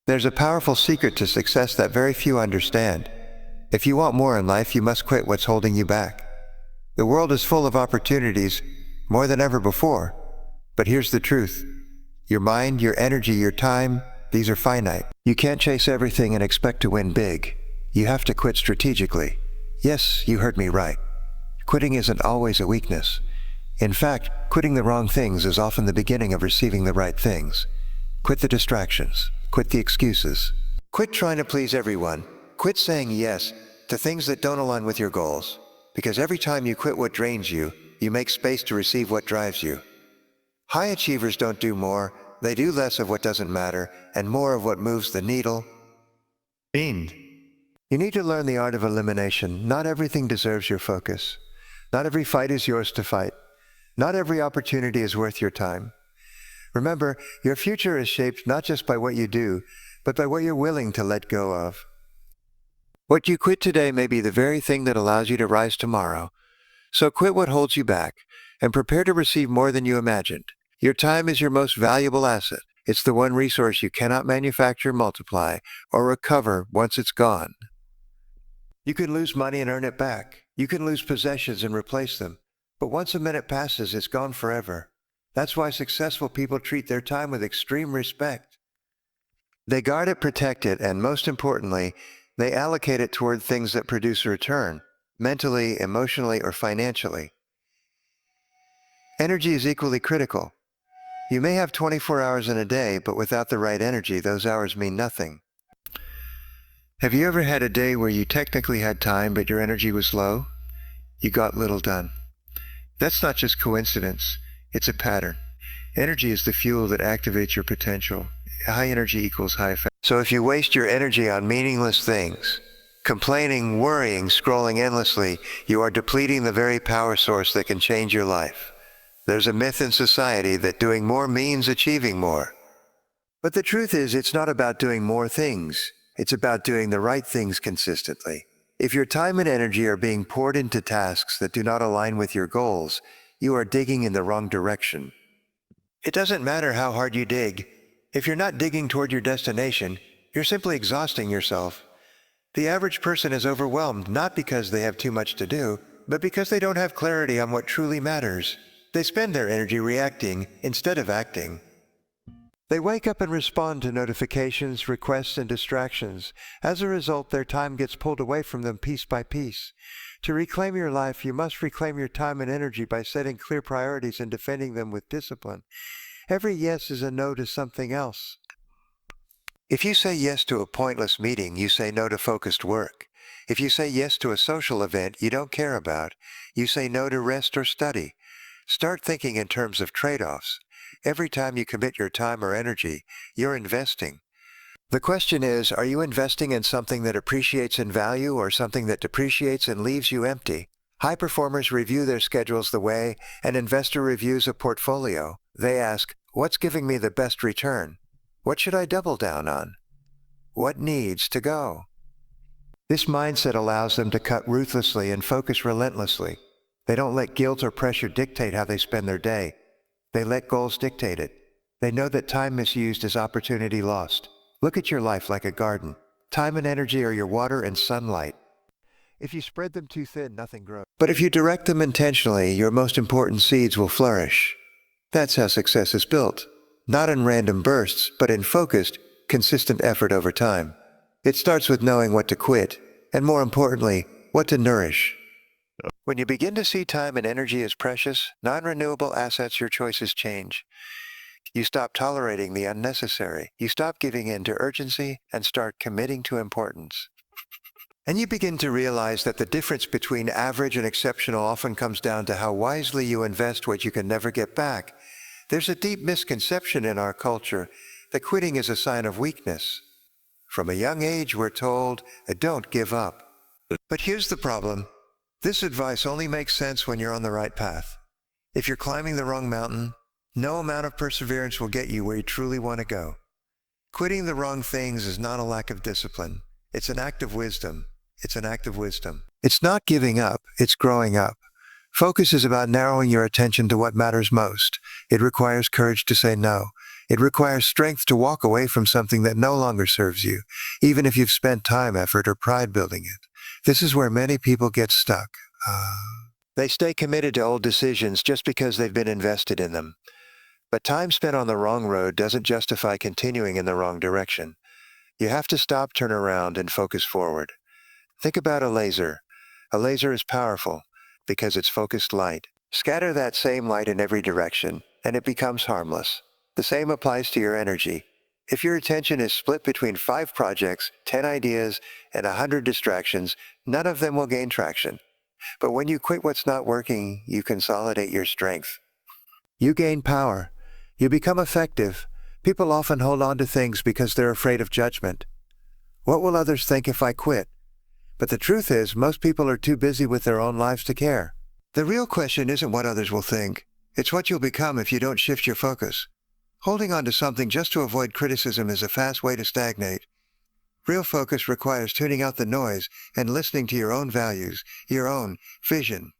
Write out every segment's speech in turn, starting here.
There's a powerful secret to success that very few understand. If you want more in life, you must quit what's holding you back. The world is full of opportunities, more than ever before. But here's the truth. Your mind, your energy, your time, these are finite. You can't chase everything and expect to win big. You have to quit strategically. Yes, you heard me right. Quitting isn't always a weakness. In fact, quitting the wrong things is often the beginning of receiving the right things. Quit the distractions. Quit the excuses. Quit trying to please everyone. Quit saying yes to things that don't align with your goals. Because every time you quit what drains you, you make space to receive what drives you. High achievers don't do more, they do less of what doesn't matter, and more of what moves the needle. End. You need to learn the art of elimination. Not everything deserves your focus. Not every fight is yours to fight. Not every opportunity is worth your time. Remember, your future is shaped not just by what you do, but by what you're willing to let go of. What you quit today may be the very thing that allows you to rise tomorrow. So quit what holds you back, and prepare to receive more than you imagined. Your time is your most valuable asset. It's the one resource you cannot manufacture, multiply, or recover once it's gone. You can lose money and earn it back. You can lose possessions and replace them. But once a minute passes, it's gone forever. That's why successful people treat their time with extreme respect. They guard it, protect it, and most importantly, they allocate it toward things that produce a return, mentally, emotionally, or financially. Energy is equally critical. You may have 24 hours in a day, but without the right energy, those hours mean nothing. Have you ever had a day where you technically had time, but your energy was low? You got little done. That's not just coincidence, it's a pattern. Energy is the fuel that activates your potential. High energy equals high effect. So if you waste your energy on meaningless things, complaining, worrying, scrolling endlessly, you are depleting the very power source that can change your life. There's a myth in society that doing more means achieving more. But the truth is, it's not about doing more things. It's about doing the right things consistently. If your time and energy are being poured into tasks that do not align with your goals, you are digging in the wrong direction. It doesn't matter how hard you dig. If you're not digging toward your destination, you're simply exhausting yourself. The average person is overwhelmed not because they have too much to do, but because they don't have clarity on what truly matters. They spend their energy reacting instead of acting. They wake up and respond to notifications, requests, and distractions. As a result, their time gets pulled away from them piece by piece. To reclaim your life, you must reclaim your time and energy by setting clear priorities and defending them with discipline. Every yes is a no to something else. If you say yes to a pointless meeting, you say no to focused work. If you say yes to a social event you don't care about, you say no to rest or study. Start thinking in terms of trade-offs. Every time you commit your time or energy, you're investing. The question is, are you investing in something that appreciates in value or something that depreciates and leaves you empty? High performers review their schedules the way an investor reviews a portfolio. They ask, what's giving me the best return? What should I double down on? What needs to go? This mindset allows them to cut ruthlessly and focus relentlessly. They don't let guilt or pressure dictate how they spend their day. They let goals dictate it. They know that time misused is opportunity lost. Look at your life like a garden. Time and energy are your water and sunlight. If you spread them too thin, nothing grows. But if you direct them intentionally, your most important seeds will flourish. That's how success is built. Not in random bursts, but in focused, consistent effort over time. It starts with knowing what to quit, and more importantly, what to nourish. When you begin to see time and energy as precious, non-renewable assets, your choices change. You stop tolerating the unnecessary. You stop giving in to urgency and start committing to importance. And you begin to realize that the difference between average and exceptional often comes down to how wisely you invest what you can never get back. There's a deep misconception in our culture that quitting is a sign of weakness. From a young age, we're told, don't give up. But here's the problem. This advice only makes sense when you're on the right path. If you're climbing the wrong mountain, no amount of perseverance will get you where you truly want to go. Quitting the wrong things is not a lack of discipline. It's an act of wisdom. It's an act of wisdom. It's not giving up, it's growing up. Focus is about narrowing your attention to what matters most. It requires courage to say no. It requires strength to walk away from something that no longer serves you, even if you've spent time, effort, or pride building it. This is where many people get stuck. They stay committed to old decisions just because they've been invested in them. But time spent on the wrong road doesn't justify continuing in the wrong direction. You have to stop, turn around, and focus forward. Think about a laser. A laser is powerful because it's focused light. Scatter that same light in every direction, and it becomes harmless. The same applies to your energy. If your attention is split between 5 projects, 10 ideas, and 100 distractions, none of them will gain traction. But when you quit what's not working, you consolidate your strength. You gain power. You become effective. People often hold on to things because they're afraid of judgment. What will others think if I quit? But the truth is, most people are too busy with their own lives to care. The real question isn't what others will think. It's what you'll become if you don't shift your focus. Holding on to something just to avoid criticism is a fast way to stagnate. Real focus requires tuning out the noise and listening to your own values, your own vision.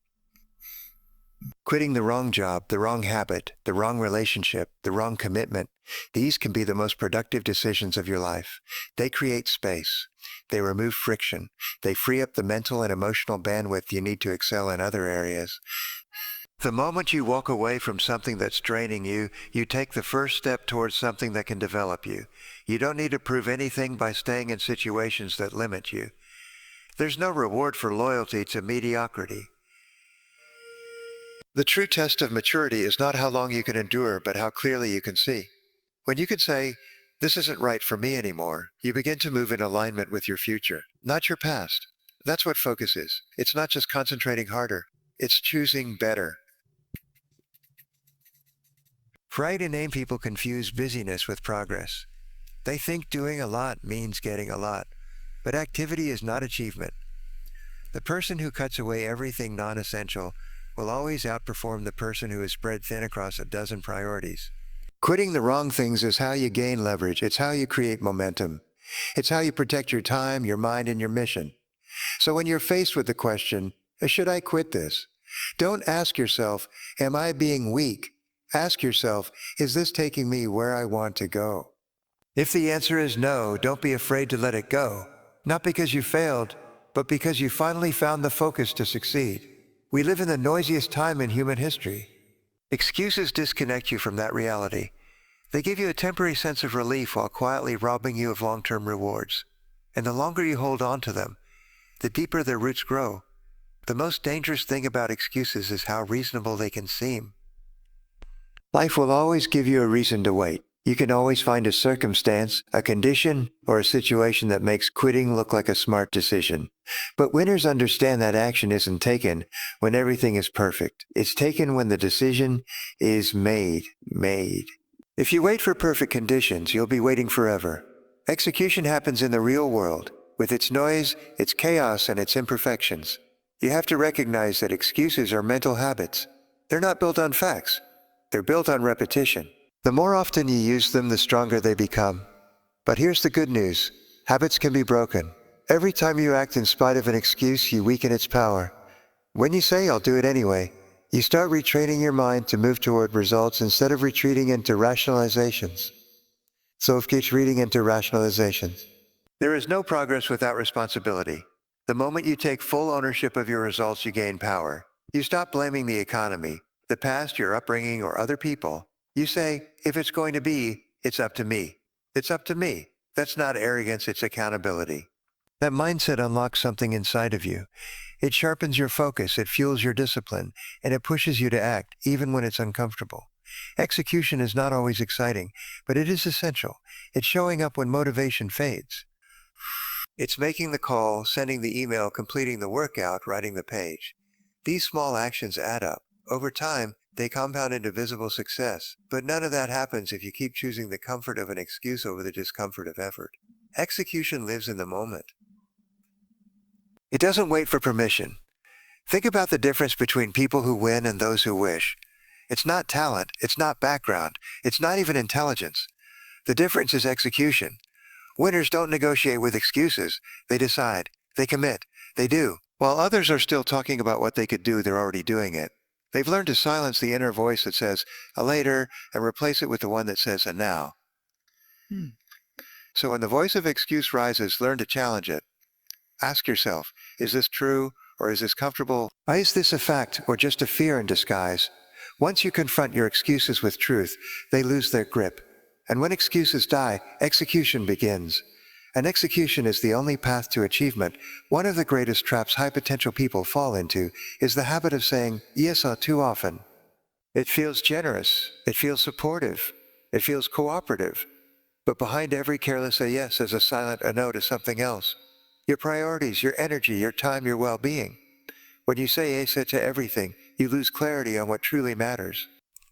Quitting the wrong job, the wrong habit, the wrong relationship, the wrong commitment, these can be the most productive decisions of your life. They create space. They remove friction. They free up the mental and emotional bandwidth you need to excel in other areas. The moment you walk away from something that's draining you, you take the first step towards something that can develop you. You don't need to prove anything by staying in situations that limit you. There's no reward for loyalty to mediocrity. The true test of maturity is not how long you can endure, but how clearly you can see. When you can say, "This isn't right for me anymore," you begin to move in alignment with your future, not your past. That's what focus is. It's not just concentrating harder. It's choosing better. Pride and aim people confuse busyness with progress. They think doing a lot means getting a lot, but activity is not achievement. The person who cuts away everything non-essential will always outperform the person who is spread thin across a dozen priorities. Quitting the wrong things is how you gain leverage. It's how you create momentum. It's how you protect your time, your mind, and your mission. So when you're faced with the question, should I quit this? Don't ask yourself, am I being weak? Ask yourself, is this taking me where I want to go? If the answer is no, don't be afraid to let it go. Not because you failed, but because you finally found the focus to succeed. We live in the noisiest time in human history. Excuses disconnect you from that reality. They give you a temporary sense of relief while quietly robbing you of long-term rewards. And the longer you hold on to them, the deeper their roots grow. The most dangerous thing about excuses is how reasonable they can seem. Life will always give you a reason to wait. You can always find a circumstance, a condition, or a situation that makes quitting look like a smart decision. But winners understand that action isn't taken when everything is perfect. It's taken when the decision is made. If you wait for perfect conditions, you'll be waiting forever. Execution happens in the real world, with its noise, its chaos, and its imperfections. You have to recognize that excuses are mental habits. They're not built on facts. They're built on repetition. The more often you use them, the stronger they become. But here's the good news. Habits can be broken. Every time you act in spite of an excuse, you weaken its power. When you say, "I'll do it anyway," you start retraining your mind to move toward results instead of retreating into rationalizations. So it keeps reading into rationalizations. There is no progress without responsibility. The moment you take full ownership of your results, you gain power. You stop blaming the economy, the past, your upbringing, or other people. You say, if it's going to be, it's up to me. It's up to me. That's not arrogance, it's accountability. That mindset unlocks something inside of you. It sharpens your focus, it fuels your discipline, and it pushes you to act, even when it's uncomfortable. Execution is not always exciting, but it is essential. It's showing up when motivation fades. It's making the call, sending the email, completing the workout, writing the page. These small actions add up. Over time, they compound into visible success, but none of that happens if you keep choosing the comfort of an excuse over the discomfort of effort. Execution lives in the moment. It doesn't wait for permission. Think about the difference between people who win and those who wish. It's not talent, it's not background, it's not even intelligence. The difference is execution. Winners don't negotiate with excuses. They decide, they commit, they do. While others are still talking about what they could do, they're already doing it. They've learned to silence the inner voice that says, a later, and replace it with the one that says, a now. So when the voice of excuse rises, learn to challenge it. Ask yourself, is this true, or is this comfortable? Is this a fact, or just a fear in disguise? Once you confront your excuses with truth, they lose their grip. And when excuses die, execution begins. And execution is the only path to achievement. One of the greatest traps high-potential people fall into is the habit of saying yes too often. It feels generous, it feels supportive, it feels cooperative. But behind every careless a yes is a silent a no to something else. Your priorities, your energy, your time, your well-being. When you say yes to everything, you lose clarity on what truly matters.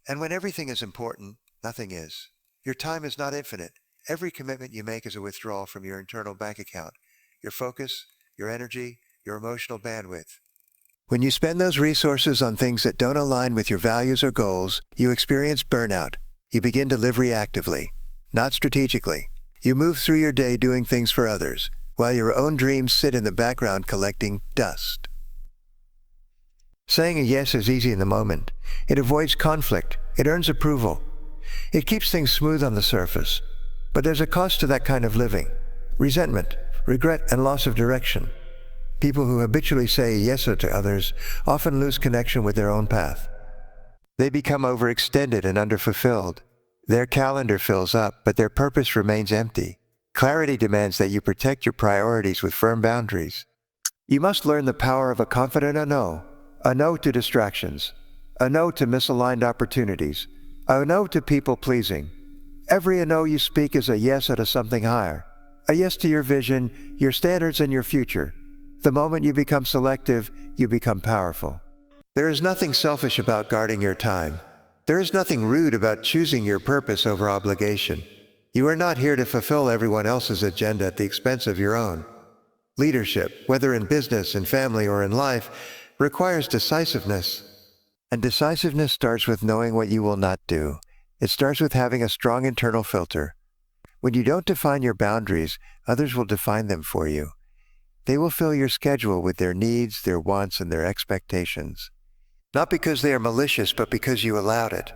And when everything is important, nothing is. Your time is not infinite. Every commitment you make is a withdrawal from your internal bank account, your focus, your energy, your emotional bandwidth. When you spend those resources on things that don't align with your values or goals, you experience burnout. You begin to live reactively, not strategically. You move through your day doing things for others, while your own dreams sit in the background collecting dust. Saying a yes is easy in the moment. It avoids conflict. It earns approval. It keeps things smooth on the surface. But there's a cost to that kind of living. Resentment, regret, and loss of direction. People who habitually say yes to others often lose connection with their own path. They become overextended and underfulfilled. Their calendar fills up, but their purpose remains empty. Clarity demands that you protect your priorities with firm boundaries. You must learn the power of a confident a no to distractions, a no to misaligned opportunities, a no to people-pleasing. Every a no you speak is a yes to something higher, a yes to your vision, your standards, and your future. The moment you become selective, you become powerful. There is nothing selfish about guarding your time. There is nothing rude about choosing your purpose over obligation. You are not here to fulfill everyone else's agenda at the expense of your own. Leadership, whether in business, in family, or in life, requires decisiveness. And decisiveness starts with knowing what you will not do. It starts with having a strong internal filter. When you don't define your boundaries, others will define them for you. They will fill your schedule with their needs, their wants, and their expectations. Not because they are malicious, but because you allowed it.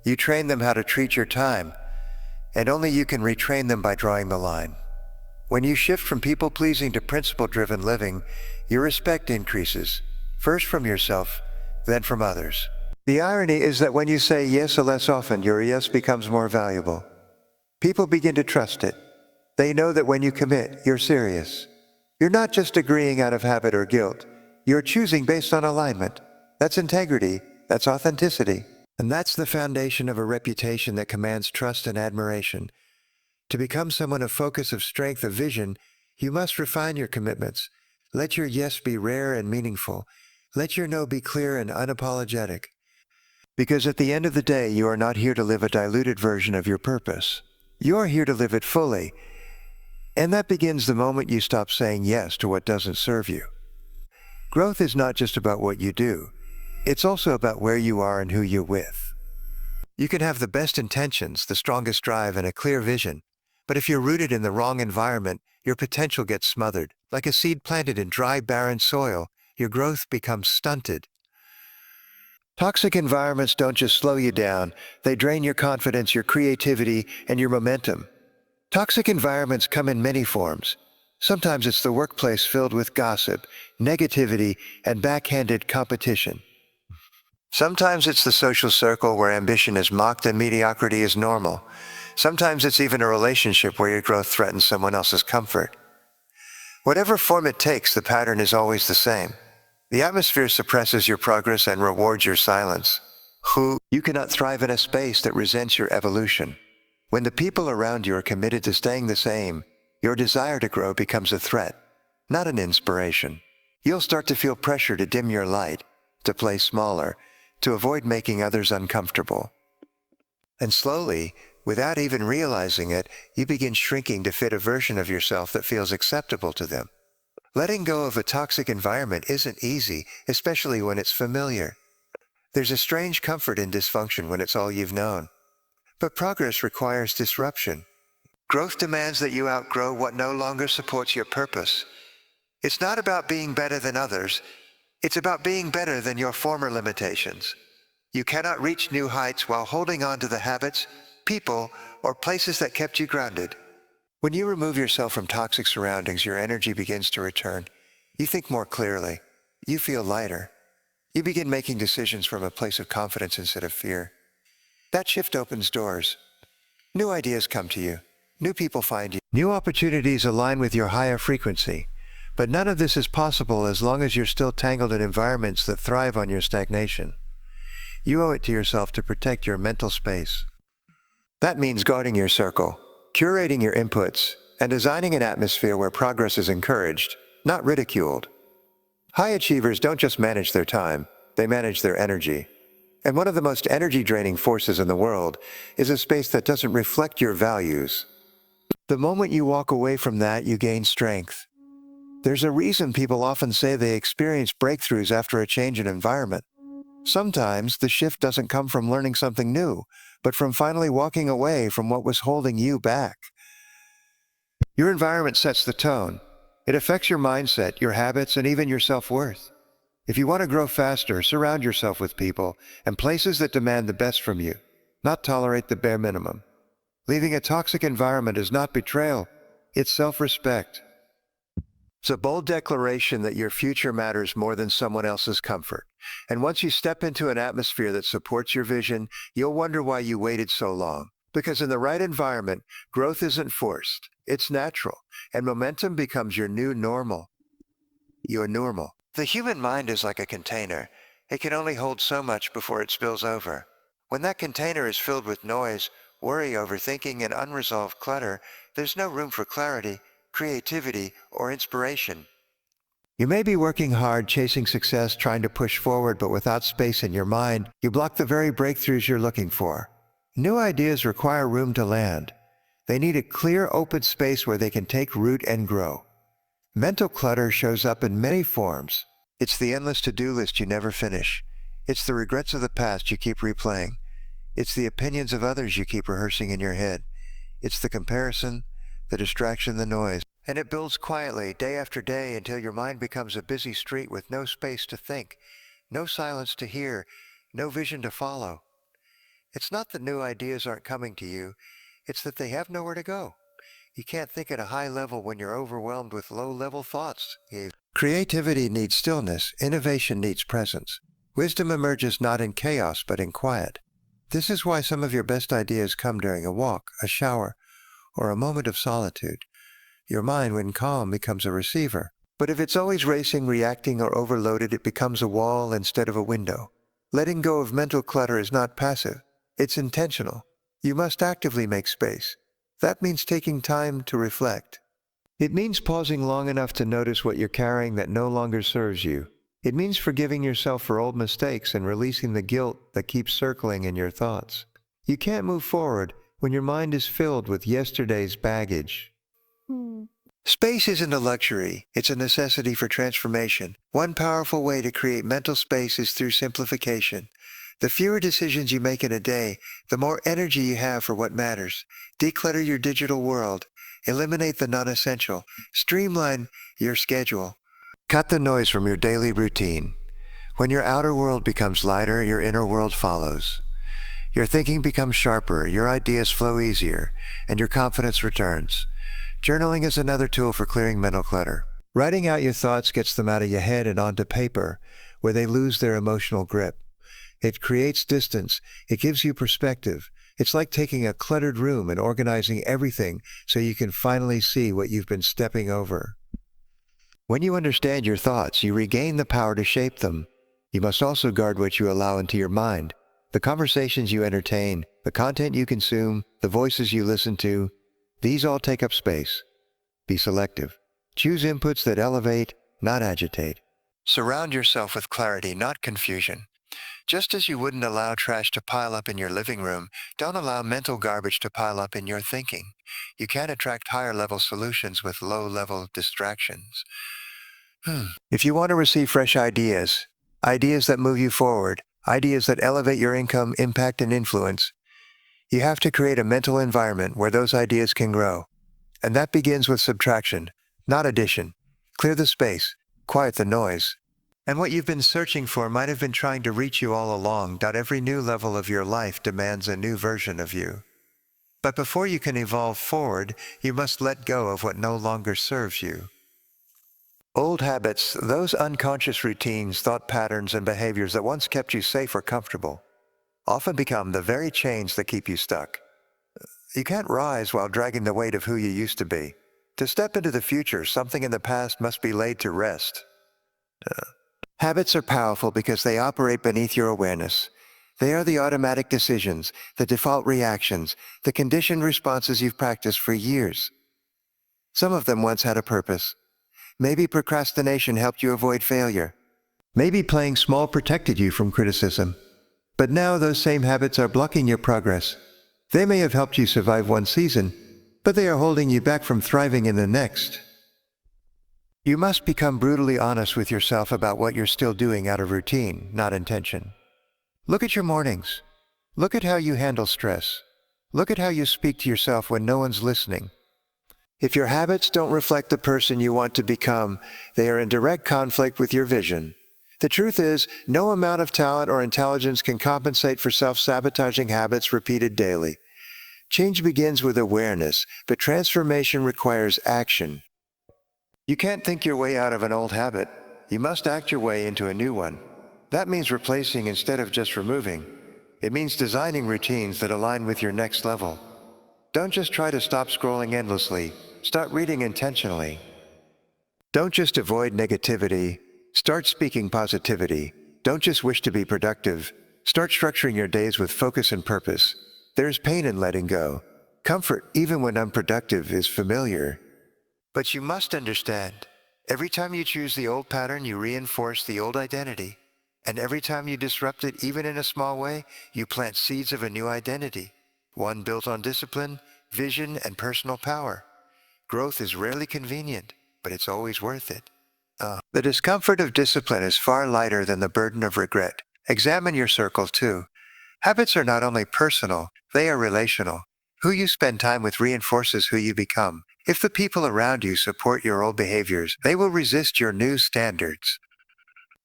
You train them how to treat your time, and only you can retrain them by drawing the line. When you shift from people-pleasing to principle-driven living, your respect increases, first from yourself, then from others. The irony is that when you say yes less often, your yes becomes more valuable. People begin to trust it. They know that when you commit, you're serious. You're not just agreeing out of habit or guilt. You're choosing based on alignment. That's integrity. That's authenticity. And that's the foundation of a reputation that commands trust and admiration. To become someone of focus, of strength, of vision, you must refine your commitments. Let your yes be rare and meaningful. Let your no be clear and unapologetic. Because at the end of the day, you are not here to live a diluted version of your purpose. You are here to live it fully. And that begins the moment you stop saying yes to what doesn't serve you. Growth is not just about what you do. It's also about where you are and who you're with. You can have the best intentions, the strongest drive, and a clear vision. But if you're rooted in the wrong environment, your potential gets smothered. Like a seed planted in dry, barren soil, your growth becomes stunted. Toxic environments don't just slow you down, they drain your confidence, your creativity, and your momentum. Toxic environments come in many forms. Sometimes it's the workplace filled with gossip, negativity, and backhanded competition. Sometimes it's the social circle where ambition is mocked and mediocrity is normal. Sometimes it's even a relationship where your growth threatens someone else's comfort. Whatever form it takes, the pattern is always the same. The atmosphere suppresses your progress and rewards your silence. You cannot thrive in a space that resents your evolution. When the people around you are committed to staying the same, your desire to grow becomes a threat, not an inspiration. You'll start to feel pressure to dim your light, to play smaller, to avoid making others uncomfortable. And slowly, without even realizing it, you begin shrinking to fit a version of yourself that feels acceptable to them. Letting go of a toxic environment isn't easy, especially when it's familiar. There's a strange comfort in dysfunction when it's all you've known. But progress requires disruption. Growth demands that you outgrow what no longer supports your purpose. It's not about being better than others. It's about being better than your former limitations. You cannot reach new heights while holding on to the habits, people, or places that kept you grounded. When you remove yourself from toxic surroundings, your energy begins to return. You think more clearly. You feel lighter. You begin making decisions from a place of confidence instead of fear. That shift opens doors. New ideas come to you. New people find you. New opportunities align with your higher frequency. But none of this is possible as long as you're still tangled in environments that thrive on your stagnation. You owe it to yourself to protect your mental space. That means guarding your circle, curating your inputs, and designing an atmosphere where progress is encouraged, not ridiculed. High achievers don't just manage their time, they manage their energy. And one of the most energy-draining forces in the world is a space that doesn't reflect your values. The moment you walk away from that, you gain strength. There's a reason people often say they experience breakthroughs after a change in environment. Sometimes the shift doesn't come from learning something new, but from finally walking away from what was holding you back. Your environment sets the tone. It affects your mindset, your habits, and even your self-worth. If you want to grow faster, surround yourself with people and places that demand the best from you, not tolerate the bare minimum. Leaving a toxic environment is not betrayal, it's self-respect. It's a bold declaration that your future matters more than someone else's comfort. And once you step into an atmosphere that supports your vision, you'll wonder why you waited so long. Because in the right environment, growth isn't forced, it's natural, and momentum becomes your new normal. Your normal. The human mind is like a container. It can only hold so much before it spills over. When that container is filled with noise, worry, overthinking, and unresolved clutter, there's no room for clarity, creativity, or inspiration. You may be working hard, chasing success, trying to push forward, but without space in your mind, you block the very breakthroughs you're looking for. New ideas require room to land. They need a clear, open space where they can take root and grow. Mental clutter shows up in many forms. It's the endless to-do list you never finish. It's the regrets of the past you keep replaying. It's the opinions of others you keep rehearsing in your head. It's the comparison, the distraction, the noise. And it builds quietly, day after day, until your mind becomes a busy street with no space to think, no silence to hear, no vision to follow. It's not that new ideas aren't coming to you, it's that they have nowhere to go. You can't think at a high level when you're overwhelmed with low-level thoughts. Creativity needs stillness, innovation needs presence. Wisdom emerges not in chaos, but in quiet. This is why some of your best ideas come during a walk, a shower, or a moment of solitude. Your mind, when calm, becomes a receiver. But if it's always racing, reacting, or overloaded, it becomes a wall instead of a window. Letting go of mental clutter is not passive. It's intentional. You must actively make space. That means taking time to reflect. It means pausing long enough to notice what you're carrying that no longer serves you. It means forgiving yourself for old mistakes and releasing the guilt that keeps circling in your thoughts. You can't move forward when your mind is filled with yesterday's baggage. Space isn't a luxury, it's a necessity for transformation. One powerful way to create mental space is through simplification. The fewer decisions you make in a day, the more energy you have for what matters. Declutter your digital world. Eliminate the non-essential. Streamline your schedule. Cut the noise from your daily routine. When your outer world becomes lighter, your inner world follows. Your thinking becomes sharper, your ideas flow easier, and your confidence returns. Journaling is another tool for clearing mental clutter. Writing out your thoughts gets them out of your head and onto paper, where they lose their emotional grip. It creates distance. It gives you perspective. It's like taking a cluttered room and organizing everything so you can finally see what you've been stepping over. When you understand your thoughts, you regain the power to shape them. You must also guard what you allow into your mind. The conversations you entertain, the content you consume, the voices you listen to, these all take up space. Be selective. Choose inputs that elevate, not agitate. Surround yourself with clarity, not confusion. Just as you wouldn't allow trash to pile up in your living room, don't allow mental garbage to pile up in your thinking. You can't attract higher-level solutions with low-level distractions. If you want to receive fresh ideas, ideas that move you forward, ideas that elevate your income, impact, and influence, you have to create a mental environment where those ideas can grow. And that begins with subtraction, not addition. Clear the space, quiet the noise. And what you've been searching for might have been trying to reach you all along. Every new level of your life demands a new version of you. But before you can evolve forward, you must let go of what no longer serves you. Old habits, those unconscious routines, thought patterns, and behaviors that once kept you safe or comfortable, often become the very chains that keep you stuck. You can't rise while dragging the weight of who you used to be. To step into the future, something in the past must be laid to rest. Habits are powerful because they operate beneath your awareness. They are the automatic decisions, the default reactions, the conditioned responses you've practiced for years. Some of them once had a purpose. Maybe procrastination helped you avoid failure. Maybe playing small protected you from criticism. But now those same habits are blocking your progress. They may have helped you survive one season, but they are holding you back from thriving in the next. You must become brutally honest with yourself about what you're still doing out of routine, not intention. Look at your mornings. Look at how you handle stress. Look at how you speak to yourself when no one's listening. If your habits don't reflect the person you want to become, they are in direct conflict with your vision. The truth is, no amount of talent or intelligence can compensate for self-sabotaging habits repeated daily. Change begins with awareness, but transformation requires action. You can't think your way out of an old habit. You must act your way into a new one. That means replacing instead of just removing. It means designing routines that align with your next level. Don't just try to stop scrolling endlessly. Start reading intentionally. Don't just avoid negativity. Start speaking positivity. Don't just wish to be productive. Start structuring your days with focus and purpose. There's pain in letting go. Comfort, even when unproductive, is familiar. But you must understand, every time you choose the old pattern, you reinforce the old identity. And every time you disrupt it, even in a small way, you plant seeds of a new identity. One built on discipline, vision, and personal power. Growth is rarely convenient, but it's always worth it. The discomfort of discipline is far lighter than the burden of regret. Examine your circle too. Habits are not only personal, they are relational. Who you spend time with reinforces who you become. If the people around you support your old behaviors, they will resist your new standards.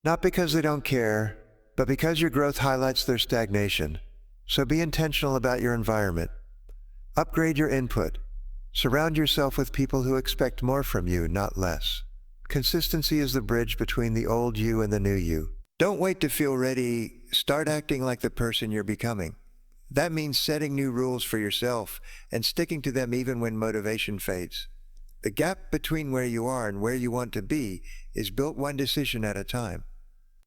Not because they don't care, but because your growth highlights their stagnation. So be intentional about your environment. Upgrade your input. Surround yourself with people who expect more from you, not less. Consistency is the bridge between the old you and the new you. Don't wait to feel ready. Start acting like the person you're becoming. That means setting new rules for yourself and sticking to them even when motivation fades. The gap between where you are and where you want to be is built one decision at a time.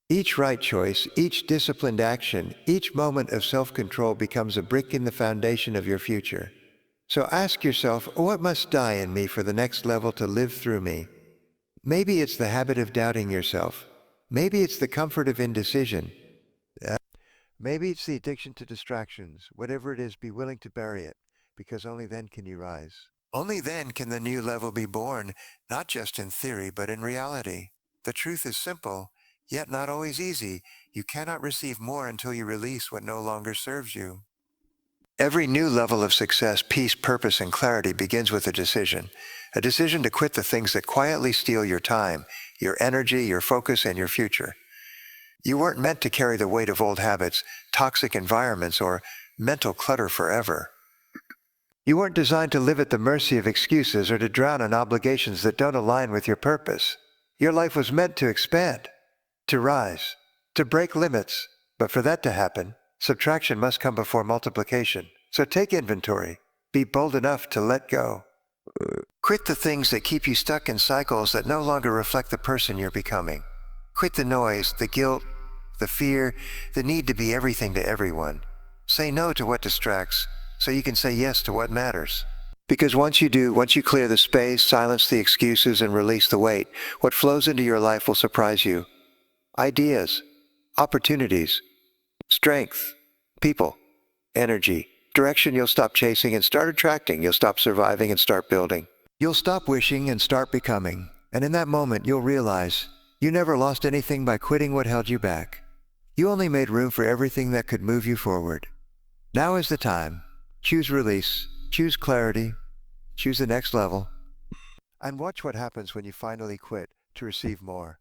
Each right choice, each disciplined action, each moment of self-control becomes a brick in the foundation of your future. So ask yourself, what must die in me for the next level to live through me? Maybe it's the habit of doubting yourself. Maybe it's the comfort of indecision. Maybe it's the addiction to distractions. Whatever it is, be willing to bury it, because only then can you rise. Only then can the new level be born, not just in theory, but in reality. The truth is simple, yet not always easy. You cannot receive more until you release what no longer serves you. Every new level of success, peace, purpose, and clarity begins with a decision to quit the things that quietly steal your time, your energy, your focus, and your future. You weren't meant to carry the weight of old habits, toxic environments, or mental clutter forever. You weren't designed to live at the mercy of excuses or to drown in obligations that don't align with your purpose. Your life was meant to expand, to rise, to break limits. But for that to happen, subtraction must come before multiplication. So take inventory. Be bold enough to let go. Quit the things that keep you stuck in cycles that no longer reflect the person you're becoming. Quit the noise, the guilt, the fear, the need to be everything to everyone. Say no to what distracts, so you can say yes to what matters. Because once you clear the space, silence the excuses, and release the weight, what flows into your life will surprise you. Ideas, opportunities, strength, people, energy, direction you'll stop chasing and start attracting. You'll stop surviving and start building. You'll stop wishing and start becoming. And in that moment, you'll realize you never lost anything by quitting what held you back. You only made room for everything that could move you forward. Now is the time. Choose release, choose clarity, choose the next level, and watch what happens when you finally quit to receive more.